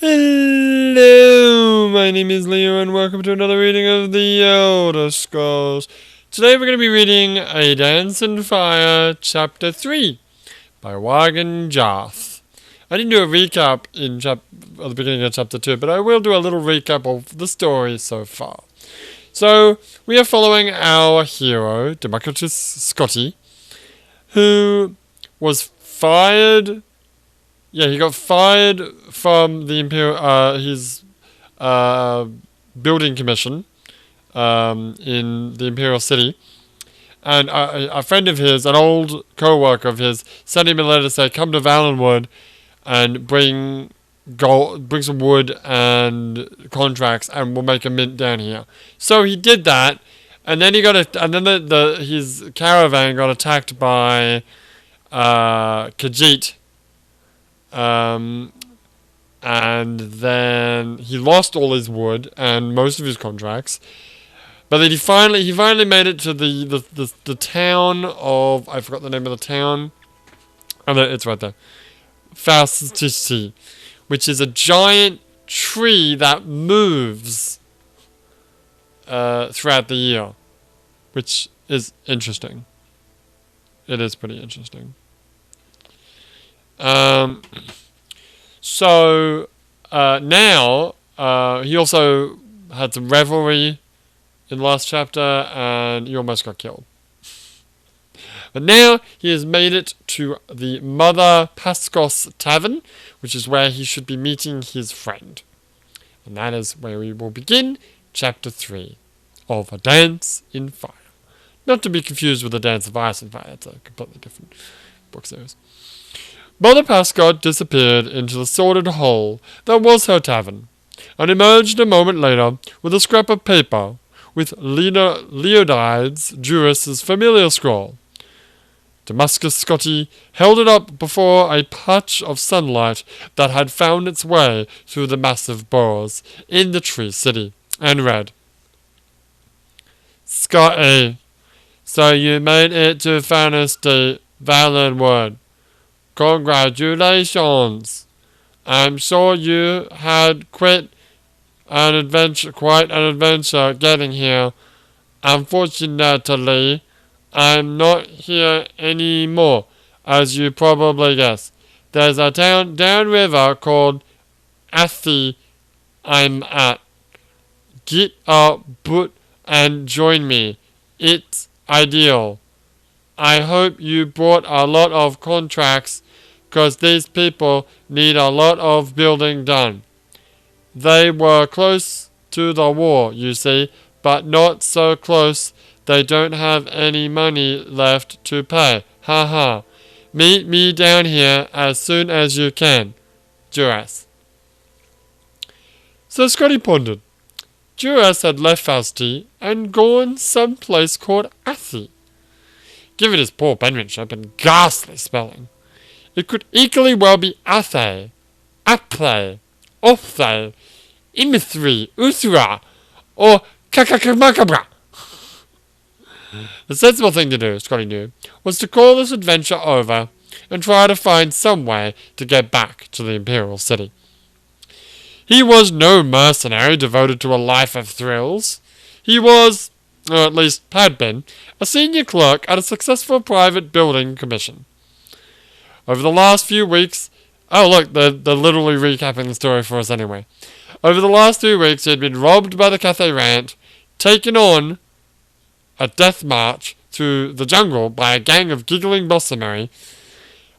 Hello, my name is Leo and welcome to another reading of the Elder Scrolls. Today we're going to be reading A Dance in Fire, Chapter 3 by Wagen Jarth. I didn't do a recap at the beginning of Chapter 2, but I will do a little recap of the story so far. So, we are following our hero, Democritus Scotty, who was fired. Yeah, he got fired from the his building commission in the Imperial City. And a friend of his, an old co-worker of his, sent him a letter to say, come to Valenwood and bring some wood and contracts, and we'll make a mint down here. So he did that, and then his caravan got attacked by Khajiit. And then he lost all his wood and most of his contracts. But then he finally made it to the town of, I forgot the name of the town. Oh, it's right there. Faustisi, which is a giant tree that moves throughout the year, which is interesting. It is pretty interesting. So now he also had some revelry in the last chapter, and he almost got killed. But now he has made it to the Mother Pascos Tavern, which is where he should be meeting his friend. And that is where we will begin Chapter 3 of A Dance in Fire. Not to be confused with A Dance of Ice and Fire, that's a completely different book series. Mother Pascot disappeared into the sordid hole that was her tavern, and emerged a moment later with a scrap of paper with Leonidas Juris's familiar scroll. Damascus Scotty held it up before a patch of sunlight that had found its way through the massive bores in the Tree City, and read, Scotty, so you made it to Fantasy Valenwood. Congratulations! I'm sure you had quite an adventure getting here. Unfortunately, I'm not here anymore, as you probably guessed. There's a town downriver called Athi I'm at. Get a boot and join me. It's ideal. I hope you brought a lot of contracts, because these people need a lot of building done. They were close to the war, you see, but not so close they don't have any money left to pay. Ha ha. Meet me down here as soon as you can. Juras. So Scotty pondered. Juras had left Fausti and gone someplace called Athi. Given his poor penmanship and ghastly spelling, it could equally well be Athe, Apthe, Ophthe, Imithri, Uthra, or Kakakamakabra. The sensible thing to do, Scotty knew, was to call this adventure over and try to find some way to get back to the Imperial City. He was no mercenary devoted to a life of thrills. He was, or at least had been, a senior clerk at a successful private building commission. Over the last few weeks... Oh, look, they're literally recapping the story for us anyway. Over the last 2 weeks, he had been robbed by the Cathay Rant, taken on a death march through the jungle by a gang of giggling Bossamary,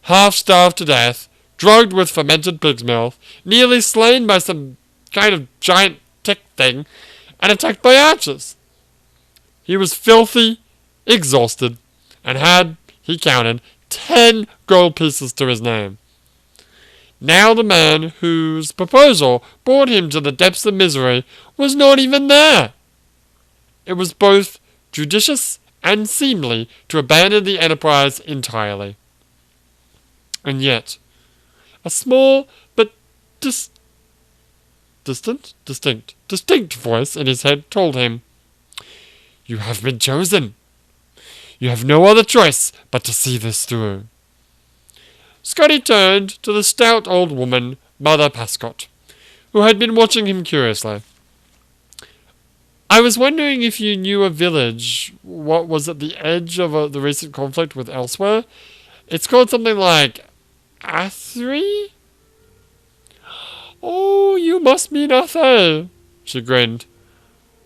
half-starved to death, drugged with fermented pig's milk, nearly slain by some kind of giant tick thing, and attacked by archers. He was filthy, exhausted, and had, he counted, 10 gold pieces to his name. Now the man whose proposal brought him to the depths of misery was not even there. It was both judicious and seemly to abandon the enterprise entirely. And yet, a small but distinct voice in his head told him, You have been chosen. You have no other choice but to see this through. Scotty turned to the stout old woman, Mother Pascot, who had been watching him curiously. I was wondering if you knew a village, what was at the edge of the recent conflict with elsewhere? It's called something like Athri? Oh, you must mean Athay, she grinned.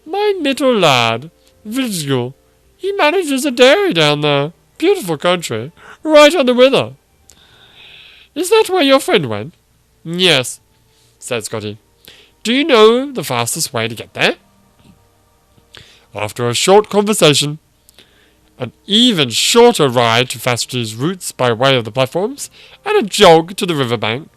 My little lad, Vigil, he manages a dairy down there. Beautiful country, right on the river. Is that where your friend went? Yes, said Scotty. Do you know the fastest way to get there? After a short conversation, an even shorter ride to Fastri's roots by way of the platforms, and a jog to the riverbank,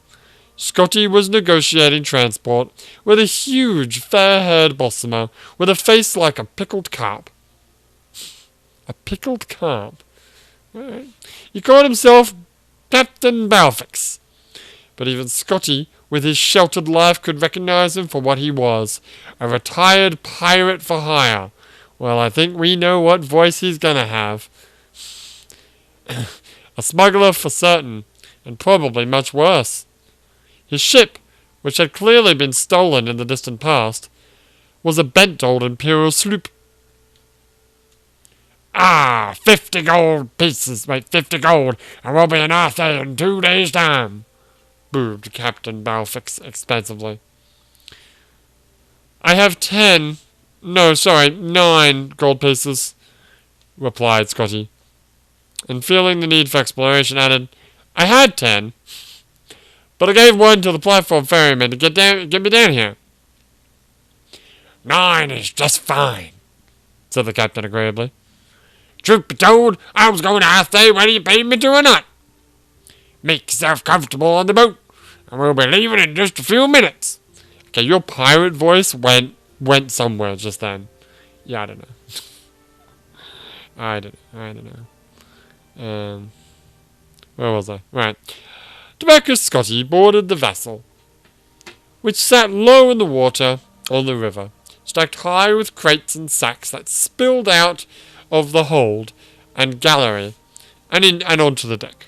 Scotty was negotiating transport with a huge, fair-haired bossamer with a face like a pickled carp. A pickled carp? Right. He called himself Captain Balfix, but even Scotty, with his sheltered life, could recognize him for what he was, a retired pirate for hire. Well, I think we know what voice he's gonna have. A smuggler for certain, and probably much worse. His ship, which had clearly been stolen in the distant past, was a bent old Imperial sloop. 50 gold pieces, mate, 50 gold, and we'll be in Arthur in 2 days' time, boomed Captain Balfix expansively. I have 9 gold pieces, replied Scotty, and feeling the need for exploration added, I had 10, but I gave one to the platform ferryman to get me down here. 9 is just fine, said the captain agreeably. Truth be told, I was going to ask you whether you paid me to or not. Make yourself comfortable on the boat, and we'll be leaving in just a few minutes. Okay, your pirate voice went somewhere just then. Yeah, I don't know. I don't know. Where was I? Right. Tobacco Scotty boarded the vessel, which sat low in the water on the river, stacked high with crates and sacks that spilled out of the hold and gallery and onto the deck.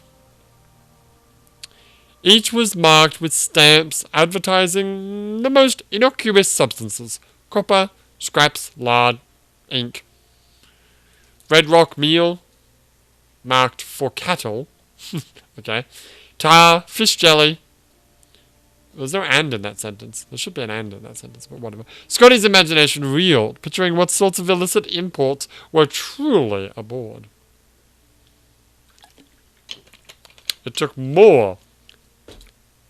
Each was marked with stamps advertising the most innocuous substances: copper, scraps, lard, ink. Red rock meal, marked for cattle. Okay. Tar, fish jelly. There's no and in that sentence. There should be an and in that sentence, but whatever. Scotty's imagination reeled, picturing what sorts of illicit imports were truly aboard. It took more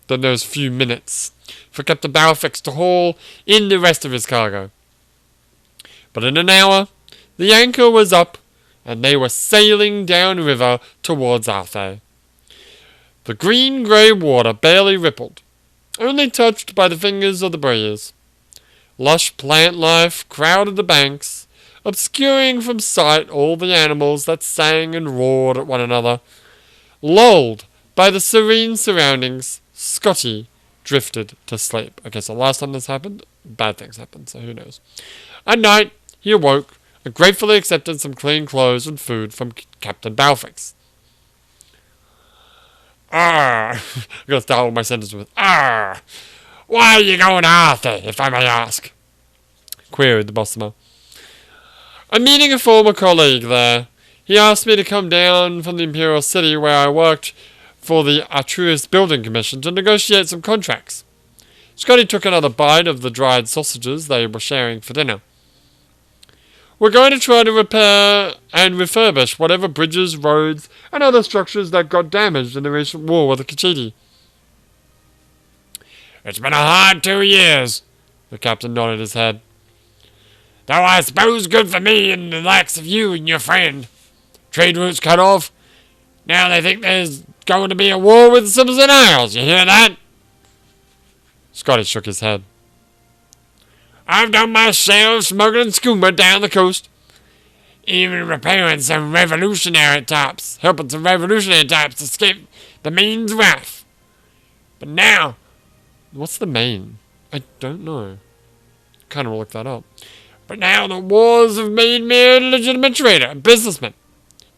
than those few minutes for Captain Balfix to haul in the rest of his cargo. But in an hour, the anchor was up, and they were sailing downriver towards Arthur. The green-grey water barely rippled, only touched by the fingers of the breeze. Lush plant life crowded the banks, obscuring from sight all the animals that sang and roared at one another. Lulled by the serene surroundings, Scotty drifted to sleep. Okay, so last time this happened, bad things happened, so who knows. At night, he awoke and gratefully accepted some clean clothes and food from Captain Balfix. I'm going to start all my sentences with, why are you going to Arthur, if I may ask? Queried the bossamer. I'm meeting a former colleague there. He asked me to come down from the Imperial City where I worked for the Artruist Building Commission to negotiate some contracts. Scotty took another bite of the dried sausages they were sharing for dinner. We're going to try to repair and refurbish whatever bridges, roads, and other structures that got damaged in the recent war with the Kachiti. It's been a hard 2 years, the captain nodded his head. Though I suppose good for me and the likes of you and your friend. Trade routes cut off. Now they think there's going to be a war with the Simpson Isles. You hear that? Scotty shook his head. I've done my share of smuggling scuba down the coast. Even repairing some revolutionary types. Helping some revolutionary types escape the Maine's wrath. But now... What's the Maine? I don't know. Kind of look that up. But now the wars have made me a legitimate trader, a businessman.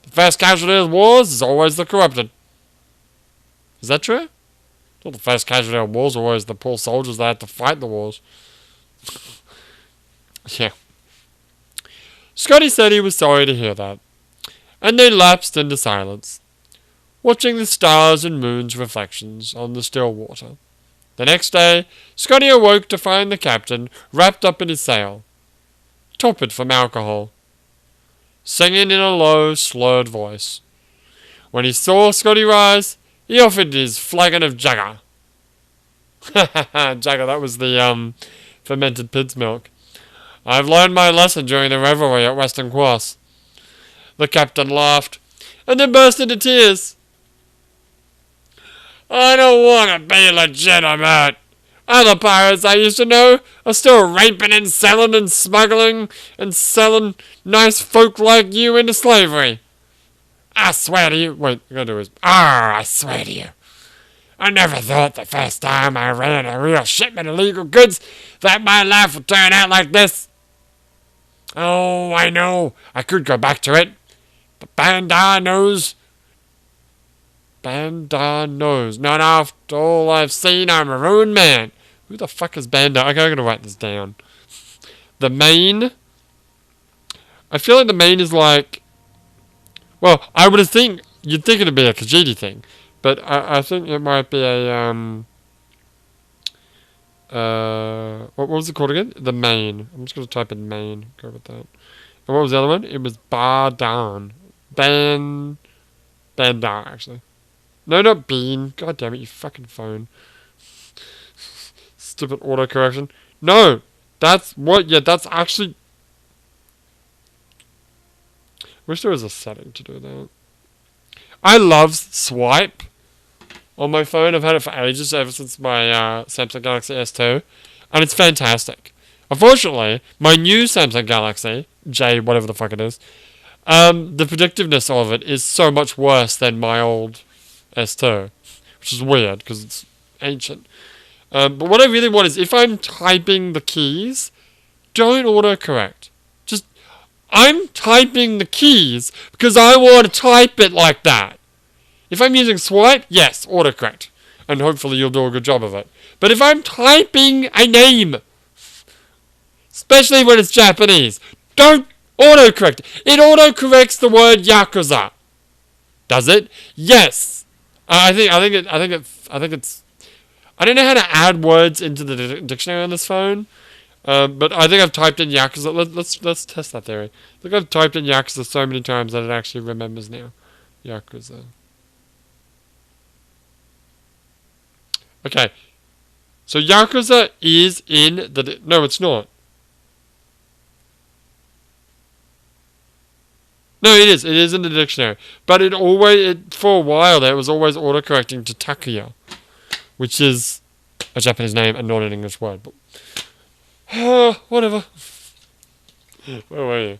The first casualty of wars is always the corrupted. Is that true? Well, the first casualty of wars were always the poor soldiers that had to fight the wars. Yeah. Scotty said he was sorry to hear that, and they lapsed into silence, watching the stars and moon's reflections on the still water. The next day, Scotty awoke to find the captain wrapped up in his sail, torpid from alcohol, singing in a low, slurred voice. When he saw Scotty rise, he offered his flagon of Jagger. Jagger, that was the fermented pig's milk. I've learned my lesson during the revelry at Western Cross. The captain laughed, and then burst into tears. I don't want to be legitimate. Other pirates I used to know are still raping and selling and smuggling and selling nice folk like you into slavery. I swear to you. Wait, I gotta do is. I swear to you. I never thought the first time I ran a real shipment of illegal goods that my life would turn out like this. Oh, I know. I could go back to it. But Bandar knows. Not after all I've seen, I'm a ruined man. Who the fuck is Bandar? Okay, I'm gonna write this down. The main. I feel like the main is like. Well, I would think you'd think it'd be a Khajiit thing, but I think it might be a what was it called again? The main. I'm just gonna type in main. Go with that. And what was the other one? It was Bardan. Bandar actually. No, not Bean. God damn it, you fucking phone. Stupid autocorrection. No, that's what. Yeah, that's actually. Wish there was a setting to do that. I love swipe on my phone. I've had it for ages, ever since my Samsung Galaxy S2, and it's fantastic. Unfortunately, my new Samsung Galaxy J, whatever the fuck it is, the predictiveness of it is so much worse than my old S2, which is weird because it's ancient. But what I really want is, if I'm typing the keys, don't autocorrect. I'm typing the keys because I want to type it like that. If I'm using swipe, yes, autocorrect. And hopefully you'll do a good job of it. But if I'm typing a name, especially when it's Japanese, don't autocorrect. It autocorrects the word Yakuza. Does it? Yes. I think it's. I don't know how to add words into the dictionary on this phone. But I think I've typed in Yakuza. Let's test that theory. I think I've typed in Yakuza so many times that it actually remembers now. Yakuza. Okay. So Yakuza is in the... No, it's not. No, it is. It is in the dictionary. But for a while there, it was always autocorrecting to Takuya, which is a Japanese name and not an English word. But whatever. Where were you?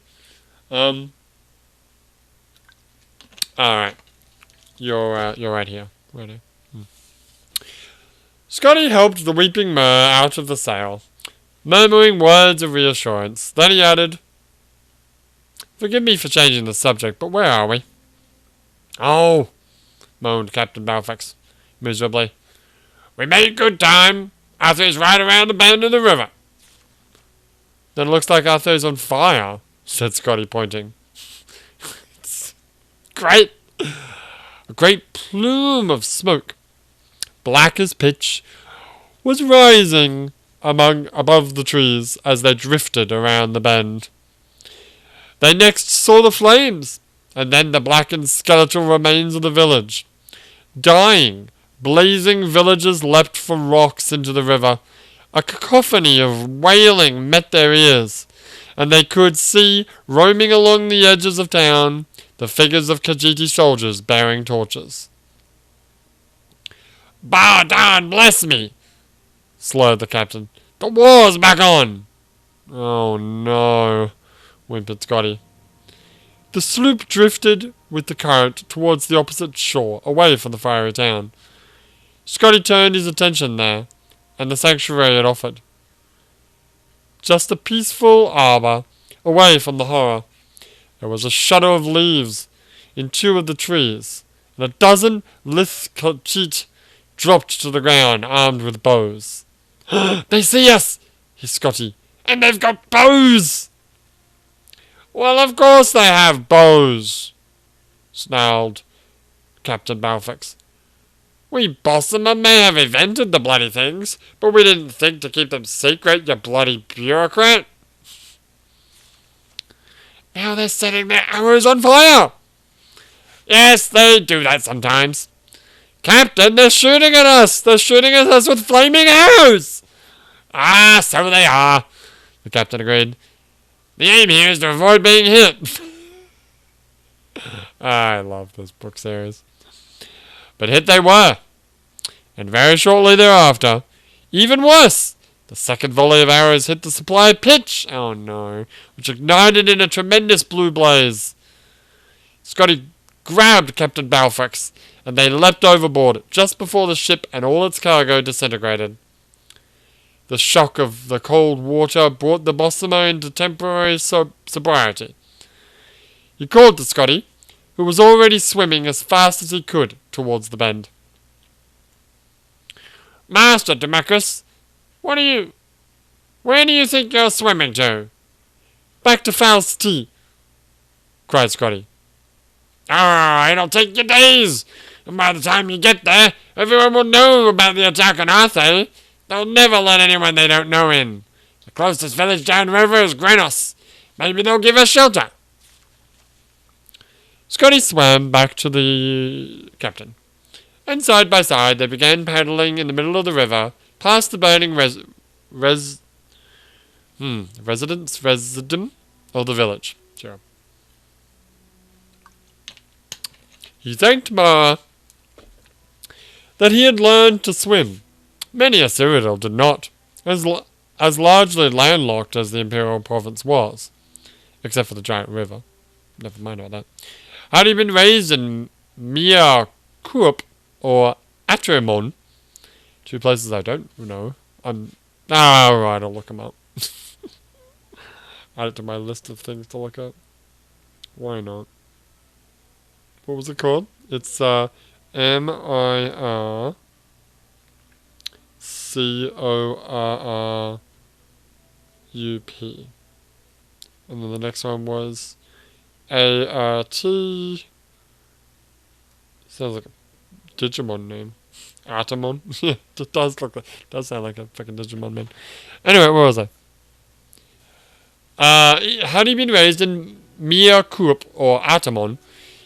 Alright. You're right here. Ready? Scotty helped the weeping Mer out of the sail, murmuring words of reassurance. Then he added, "Forgive me for changing the subject, but where are we?" "Oh," moaned Captain Balfax, miserably. "We made good time. Arthur's right around the bend of the river." "Then it looks like Arthur's on fire," said Scotty, pointing. It's great. A great plume of smoke, black as pitch, was rising above the trees as they drifted around the bend. They next saw the flames, and then the blackened skeletal remains of the village. Dying, blazing villagers leapt from rocks into the river. A cacophony of wailing met their ears, and they could see, roaming along the edges of town, the figures of Khajiit soldiers bearing torches. "Bardan, bless me!" slurred the captain. "The war's back on!" "Oh no," whimpered Scotty. The sloop drifted with the current towards the opposite shore, away from the fiery town. Scotty turned his attention there, and the sanctuary it offered. Just a peaceful arbour, away from the horror. There was a shadow of leaves in two of the trees, and a dozen lithe Khajiit dropped to the ground, armed with bows. "They see us!" hissed Scotty. "And they've got bows!" "Well, of course they have bows," snarled Captain Balfox. "We Bossamer may have invented the bloody things, but we didn't think to keep them secret, you bloody bureaucrat." "Now they're setting their arrows on fire." "Yes, they do that sometimes." "Captain, they're shooting at us! They're shooting at us with flaming arrows!" "Ah, so they are," the captain agreed. "The aim here is to avoid being hit." I love this book series. But hit they were. And very shortly thereafter, even worse, the second volley of arrows hit the supply pitch. Oh no. Which ignited in a tremendous blue blaze. Scotty grabbed Captain Balfox, and they leapt overboard just before the ship and all its cargo disintegrated. The shock of the cold water brought the Bossamer into temporary sobriety. He called to Scotty, who was already swimming as fast as he could towards the bend. "Master Demacus, where do you think you're swimming to?" "Back to Faust's tea," cried Scotty. "Ah, it'll take you days, and by the time you get there, everyone will know about the attack on Arthay. They'll never let anyone they don't know in. The closest village downriver is Grenos. Maybe they'll give us shelter." Scotty swam back to the captain, and side by side they began paddling in the middle of the river, past the burning residence of the village. Sure. He thanked Ma that he had learned to swim. Many a Cyrodiil did not, as largely landlocked as the Imperial Province was, except for the giant river. Never mind about that. Had he been raised in Mia Kuop or Atrimon, two places I don't know. Alright, I'll look them up. Add it to my list of things to look up. Why not? What was it called? It's MIRCORRUP. And then the next one was ART. Sounds like a Digimon name. Artemon. Yeah, it does sound like a freaking Digimon name. Anyway, where was I? Had he been raised in Mia Kuop or Artemon,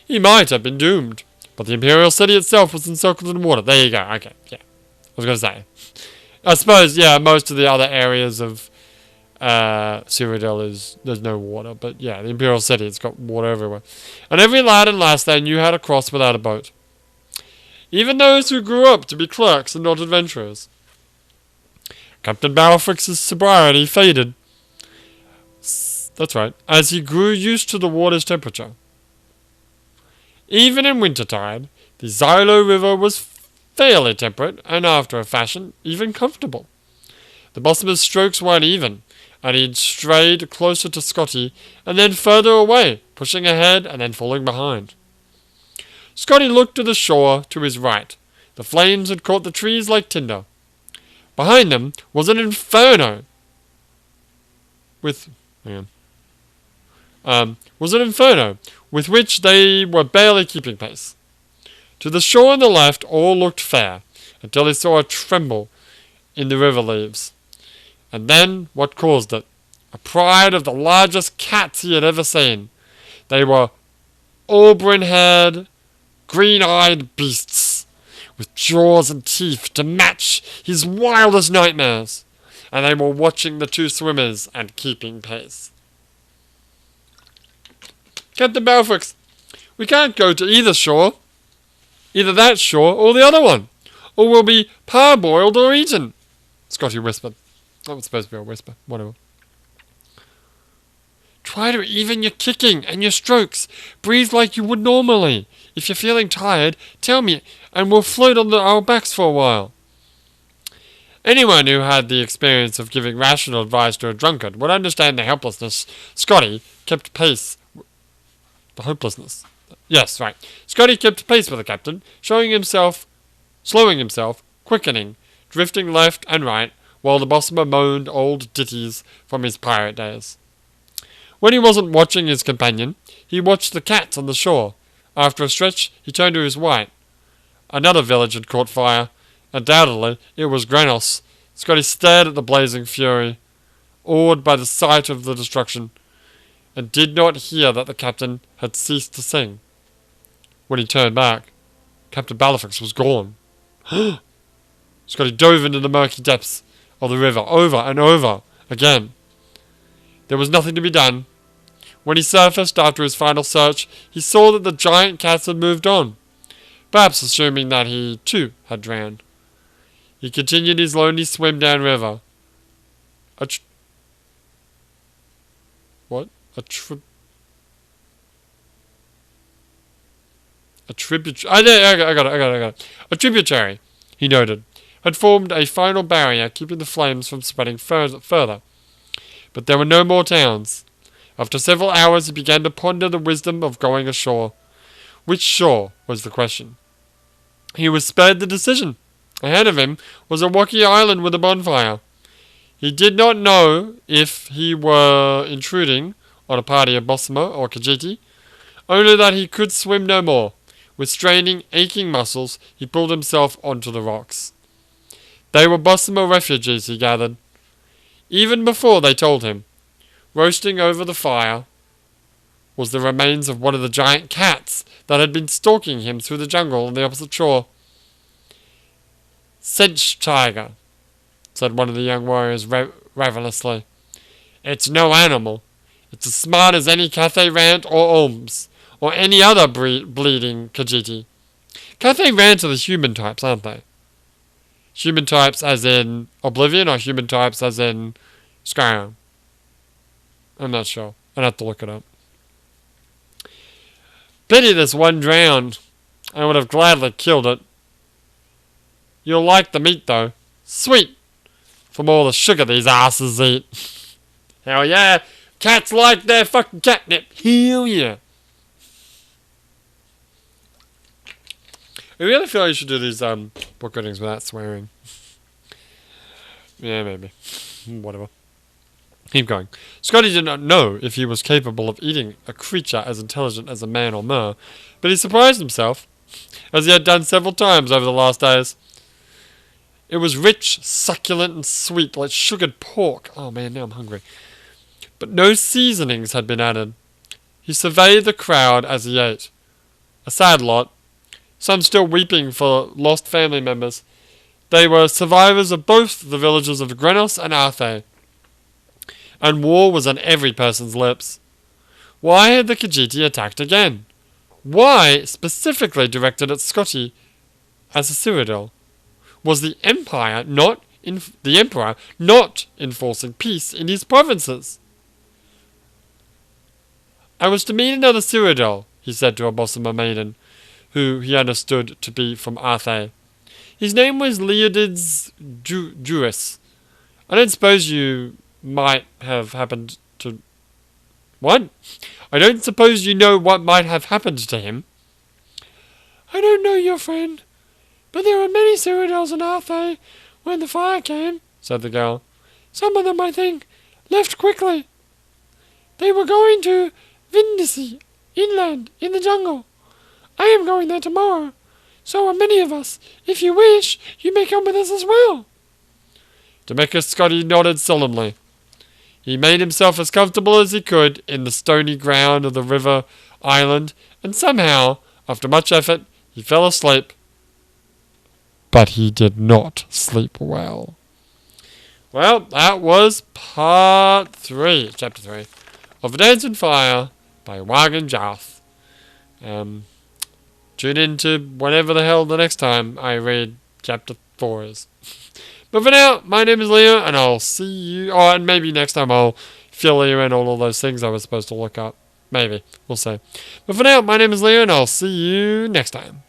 he might have been doomed. But the Imperial City itself was encircled in water. There you go. Okay, yeah. I was going to say. I suppose, yeah, most of the other areas of Cyrodiil there's no water. But yeah, the Imperial City, it's got water everywhere. And every lad and lass there knew how to cross without a boat. Even those who grew up to be clerks and not adventurers. Captain Balfox's sobriety faded. That's right, as he grew used to the water's temperature. Even in wintertide, the Xylo River was fairly temperate, and after a fashion, even comfortable. The Bossamer's strokes weren't even, and he'd strayed closer to Scotty, and then further away, pushing ahead and then falling behind. Scotty looked to the shore to his right. The flames had caught the trees like tinder. Behind them was an inferno with which they were barely keeping pace. To the shore on the left all looked fair, until he saw a tremble in the river leaves. And then what caused it? A pride of the largest cats he had ever seen. They were auburn-haired, green-eyed beasts, with jaws and teeth to match his wildest nightmares, and they were watching the two swimmers and keeping pace. "Captain Balfox, we can't go to either shore. Either that shore or the other one, or we'll be parboiled or eaten," Scotty whispered. That was supposed to be a whisper, whatever. "Try to even your kicking and your strokes. Breathe like you would normally. If you're feeling tired, tell me, and we'll float on our backs for a while." Anyone who had the experience of giving rational advice to a drunkard would understand the helplessness. Scotty kept pace. The hopelessness. Yes, right. Scotty kept pace with the captain, showing himself slowing himself, quickening, drifting left and right, while the Bossimer moaned old ditties from his pirate days. When he wasn't watching his companion, he watched the cats on the shore. After a stretch, he turned to his right. Another village had caught fire. Undoubtedly, it was Granos. Scotty stared at the blazing fury, awed by the sight of the destruction, and did not hear that the captain had ceased to sing. When he turned back, Captain Balafix was gone. Scotty dove into the murky depths of the river over and over again. There was nothing to be done. When he surfaced after his final search, he saw that the giant cats had moved on, perhaps assuming that he, too, had drowned. He continued his lonely swim downriver. A tributary, he noted, had formed a final barrier keeping the flames from spreading further. But there were no more towns. After several hours he began to ponder the wisdom of going ashore. Which shore was the question. He was spared the decision. Ahead of him was a rocky island with a bonfire. He did not know if he were intruding on a party of Bossimer or Khajiit, only that he could swim no more. With straining, aching muscles, he pulled himself onto the rocks. They were Bossimer refugees, he gathered. Even before they told him, roasting over the fire was the remains of one of the giant cats that had been stalking him through the jungle on the opposite shore. "Cinch tiger," said one of the young warriors ravenously. "It's no animal. It's as smart as any Cathay Rant or Olms, or any other bleeding Khajiit. Cathay Rant are the human types, aren't they? Human types as in Oblivion, or human types as in Skyrim? I'm not sure. I'd have to look it up. Pity this one drowned. I would have gladly killed it. You'll like the meat, though. Sweet! From all the sugar these asses eat. Hell yeah! Cats like their fucking catnip. Hell yeah! I really feel you should do these book readings without swearing. Yeah, maybe. Whatever. Keep going. Scotty did not know if he was capable of eating a creature as intelligent as a man or mer, but he surprised himself, as he had done several times over the last days. It was rich, succulent, and sweet, like sugared pork. Oh man, now I'm hungry. But no seasonings had been added. He surveyed the crowd as he ate. A sad lot. Some still weeping for lost family members. They were survivors of both the villages of Grenos and Arthay. And war was on every person's lips. Why had the Khajiit attacked again? Why specifically directed at Scotty as a Cyrodiil? Was the Emperor not enforcing peace in his provinces? I was to meet another Cyrodiil, he said to a Bossimer maiden, who he understood to be from Arthay. His name was Leodids Juris. I don't suppose you might have happened to... What? I don't suppose you know what might have happened to him? I don't know your friend, but there were many Cyrodiils in Arthay when the fire came, said the girl. Some of them, I think, left quickly. They were going to Vindisi, inland, in the jungle. I am going there tomorrow. So are many of us. If you wish, you may come with us as well. Demekis Scotty nodded solemnly. He made himself as comfortable as he could in the stony ground of the river island, and somehow, after much effort, he fell asleep. But he did not sleep well. Well, that was part 3, chapter 3, of Dance and Fire by Wagon Jarth. Tune in to whatever the hell the next time I read chapter 4 is. But for now, my name is Leo, and I'll see you... Oh, and maybe next time I'll fill you in all of those things I was supposed to look up. Maybe. We'll see. But for now, my name is Leo, and I'll see you next time.